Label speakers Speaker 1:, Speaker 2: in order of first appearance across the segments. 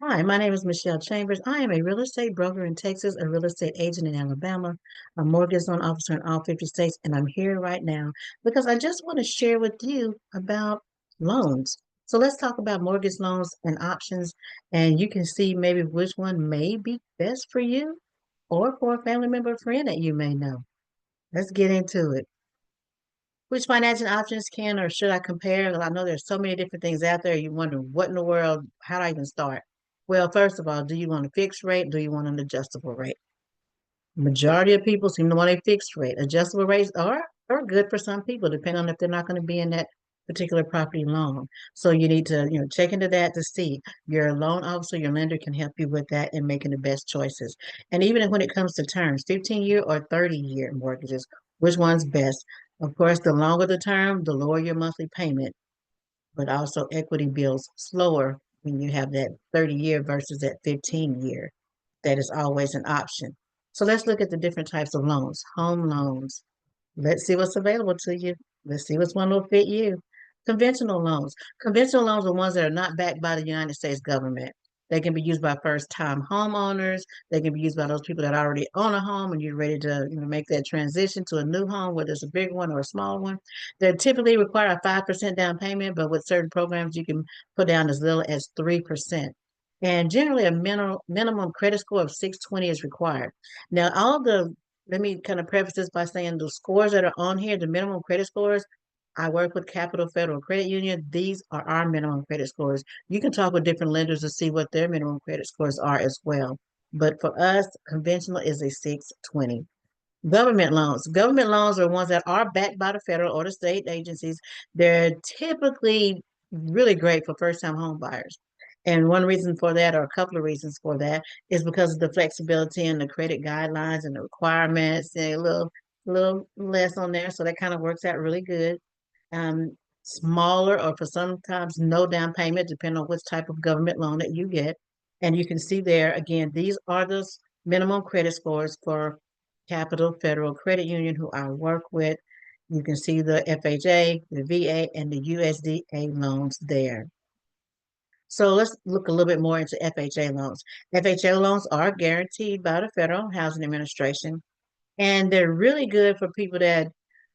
Speaker 1: Hi, my name is Michelle Chambers. I am a real estate broker in Texas, a real estate agent in Alabama, a mortgage loan officer in all 50 states, and I'm here right now because I just want to share with you about loans. So let's talk about mortgage loans and options, and you can see maybe which one may be best for you or for a family member or friend that you may know. Let's get into it. Which financial options can or should I compare? Well, I know there's so many different things out there. You wonder what in the world, how do I even start? Well, first of all, do you want a fixed rate? Do you want an adjustable rate? Majority of people seem to want a fixed rate. Adjustable rates are good for some people, depending on if they're not going to be in that particular property long. So you need to, check into that to see your loan officer, your lender can help you with that and making the best choices. And even when it comes to terms, 15-year or 30-year mortgages, which one's best? Of course, the longer the term, the lower your monthly payment, but also equity builds slower when you have that 30-year versus that 15-year. That is always an option. So let's look at the different types of loans. Home loans. Let's see what's available to you. Let's see which one will fit you. Conventional loans. Conventional loans are ones that are not backed by the United States government. They can be used by first-time homeowners. They can be used by those people that already own a home and you're ready to make that transition to a new home, whether it's a big one or a small one. They typically require a 5% down payment, but with certain programs, you can put down as little as 3%. And generally, a minimum credit score of 620 is required. Now, let me kind of preface this by saying the scores that are on here, the minimum credit scores, I work with Capital Federal Credit Union. These are our minimum credit scores. You can talk with different lenders to see what their minimum credit scores are as well. But for us, conventional is a 620. Government loans. Government loans are ones that are backed by the federal or the state agencies. They're typically really great for first-time home buyers. And one reason for that, or a couple of reasons for that, is because of the flexibility and the credit guidelines and the requirements, and a little less on there. So that kind of works out really good. Smaller or for sometimes no down payment, depending on which type of government loan that you get. And you can see there again, these are the minimum credit scores for Capital Federal Credit Union, who I work with. You can see the FHA, the VA, and the USDA loans there. So let's look a little bit more into FHA loans. FHA loans are guaranteed by the Federal Housing Administration, and they're really good for people that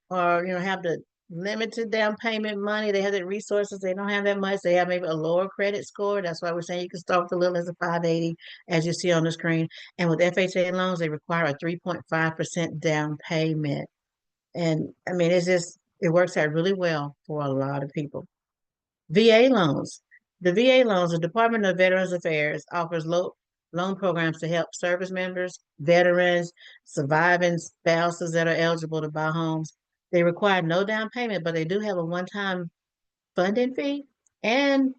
Speaker 1: are, have the limited down payment money. They have the resources. They don't have that much. They have maybe a lower credit score. That's why we're saying you can start with a little as a 580, as you see on the screen. And with FHA loans, they require a 3.5% down payment. And I mean, it works out really well for a lot of people. VA loans. The VA loans, the Department of Veterans Affairs offers loan programs to help service members, veterans, surviving spouses that are eligible to buy homes. They require no down payment, but they do have a one-time funding fee. And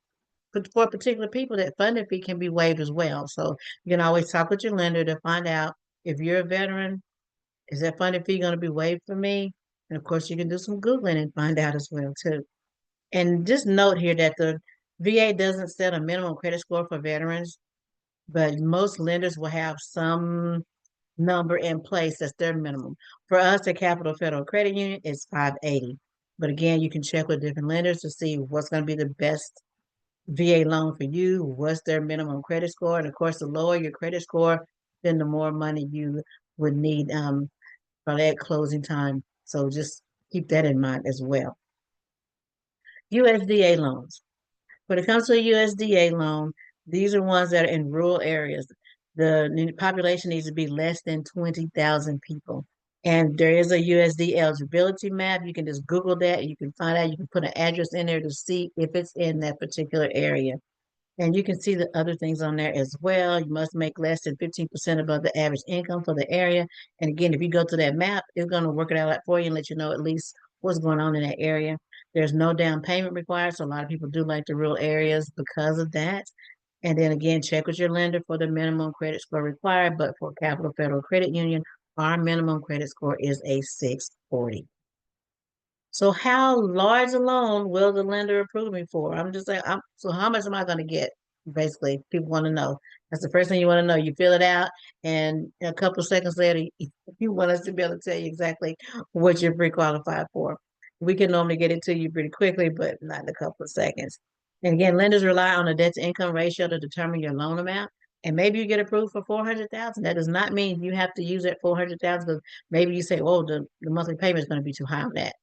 Speaker 1: for particular people, that funding fee can be waived as well. So you can always talk with your lender to find out if you're a veteran, is that funding fee going to be waived for me? And of course, you can do some Googling and find out as well too. And just note here that the VA doesn't set a minimum credit score for veterans, but most lenders will have some number in place that's their minimum. For us at Capital Federal Credit Union, it's 580. But again, you can check with different lenders to see what's going to be the best VA loan for you, what's their minimum credit score. And of course, the lower your credit score, then the more money you would need for that closing time. So just keep that in mind as well. USDA loans. When it comes to a USDA loan, these are ones that are in rural areas. The population needs to be less than 20,000 people. And there is a USD eligibility map. You can just Google that. You can find out, you can put an address in there to see if it's in that particular area. And you can see the other things on there as well. You must make less than 15% above the average income for the area. And again, if you go to that map, it's going to work it out for you and let you know at least what's going on in that area. There's no down payment required, so a lot of people do like the rural areas because of that. And then again, check with your lender for the minimum credit score required. But for Capital Federal Credit Union, our minimum credit score is a 640. So how large a loan will the lender approve me for? I'm just saying, so how much am I going to get? Basically, people want to know. That's the first thing you want to know. You fill it out, and a couple of seconds later, you want us to be able to tell you exactly what you're pre-qualified for. We can normally get it to you pretty quickly, but not in a couple of seconds. And again, lenders rely on a debt to income ratio to determine your loan amount. And maybe you get approved for 400,000. That does not mean you have to use that 400,000 because maybe you say, oh, the monthly payment is going to be too high on that.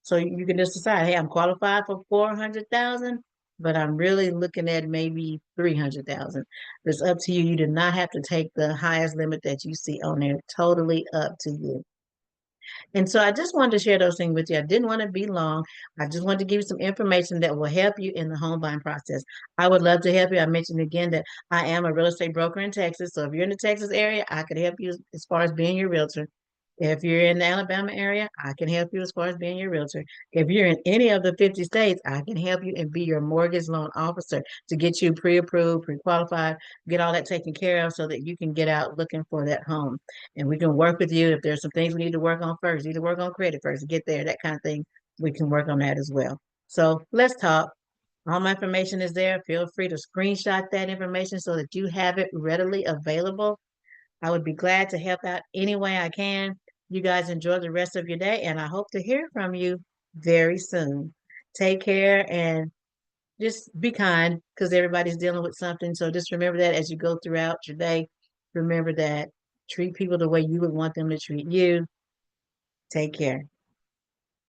Speaker 1: So you can just decide, hey, I'm qualified for 400,000, but I'm really looking at maybe 300,000. It's up to you. You do not have to take the highest limit that you see on there. Totally up to you. And so I just wanted to share those things with you. I didn't want to be long. I just wanted to give you some information that will help you in the home buying process. I would love to help you. I mentioned again that I am a real estate broker in Texas. So if you're in the Texas area, I could help you as far as being your realtor. If you're in the Alabama area, I can help you as far as being your realtor. If you're in any of the 50 states, I can help you and be your mortgage loan officer to get you pre-approved, pre-qualified, get all that taken care of so that you can get out looking for that home. And we can work with you. If there's some things we need to work on first, you need to work on credit first to get there, that kind of thing, we can work on that as well. So let's talk. All my information is there. Feel free to screenshot that information so that you have it readily available. I would be glad to help out any way I can. You guys enjoy the rest of your day, and I hope to hear from you very soon. Take care and just be kind because everybody's dealing with something. So just remember that as you go throughout your day, remember that treat people the way you would want them to treat you. Take care.